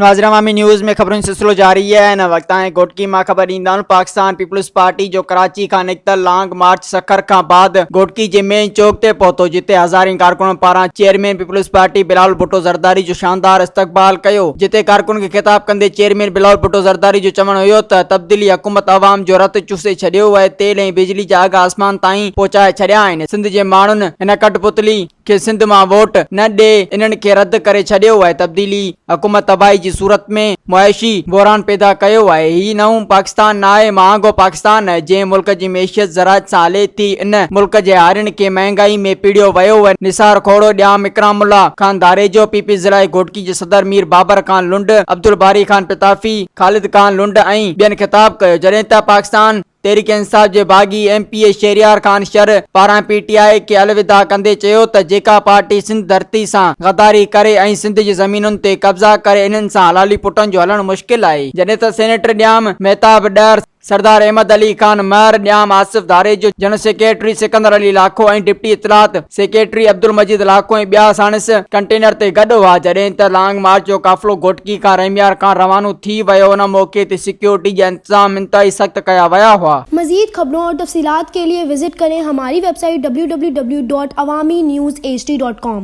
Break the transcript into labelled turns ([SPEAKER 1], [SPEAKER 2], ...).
[SPEAKER 1] नाज़रीन अवामी न्यूज़ में ख़बरुनि सिलसिलो जारी है। हिन वक़्त घोटकी मां ख़बर ॾींदा आहियूं। पाकिस्तान पीपल्स पार्टी जो कराची खां निकितल लॉन्ग मार्च सखर खां बाद घोटकी जे मेन चौक ते पहुतो, जिते हज़ारनि कारकुननि पारां चेयरमैन पीपल्स पार्टी बिलावल भुट्टो ज़रदारी जो शानदार इस्तक़बाल कयो। जिते कारकुन खे ख़िताब कंदे चेयरमैन बिलावल भुट्टो ज़रदारी जो चवणु हुयो त तब्दीली हुकूमत अवाम जो रत चूसे छॾियो आहे, तेल ऐं बिजली जा अघ आसमान ताईं पहुचाए छॾिया आहिनि। सिंध जे माण्हुनि हिन कठपुतली खे सिंध मां वोट न ॾे इन्हनि खे रद्द करे छॾियो आहे। तब्दीली हुकूमत तबाही जी सूरत में मुआशी बहरान पैदा कयो आहे। ही नओं पाकिस्तान न आहे, महांगो पाकिस्तान आहे, जंहिं मुल्क जी मैशियत ज़राअत सां हले थी। इन मुल्क जे हारियुनि खे महांगाई में पीड़ियो वियो आहे। निसार खोड़ो ॾियाम इकरामुल्ला खान धारेजो, पीपीज़ ज़राए घोटकी जे सदर मीर बाबर खान लुंड, अब्दुल बारी खान पिताफी, खालिद खान लुंड ऐं ॿियनि ख़िताब कयो। जॾहिं त पाकिस्तान तहरीक इंसाफ जे बागी MP शहरियार खान शर पारां PTI खे अलविदा कंदे चयो त जेका पार्टी सिंध धरती सां गद्दारी करे ऐं सिंध जी ज़मीनुनि ते कब्ज़ा करे, इन्हनि सां हलाली पुटनि जो हलणु मुश्किल आहे। जॾहिं त सेनेटर ॾियाम मेहताब डर, सरदार अहमद अली खान महर ॾियाम, आसिफ धारेजो, जनरल सेक्रेटरी सिकंदर अली लाखो ऐं डिप्टी इतलात सेक्रेटरी अब्दुल मजीद लाखो ऐं ॿिया साणस कंटेनर ते गॾु हुआ। जॾहिं त लॉन्ग मार्च जो काफ़िलो घोटकी खां रहमियार खां रवानो थी वियो। उन मौके ते सिक्योरिटी जा इंतजाम इंतहाई सख्त कया विया हुआ।
[SPEAKER 2] मज़ीद खबरों और तफसीलात के लिए विजिट करें हमारी वेबसाइट www.awamiNewsHD.com।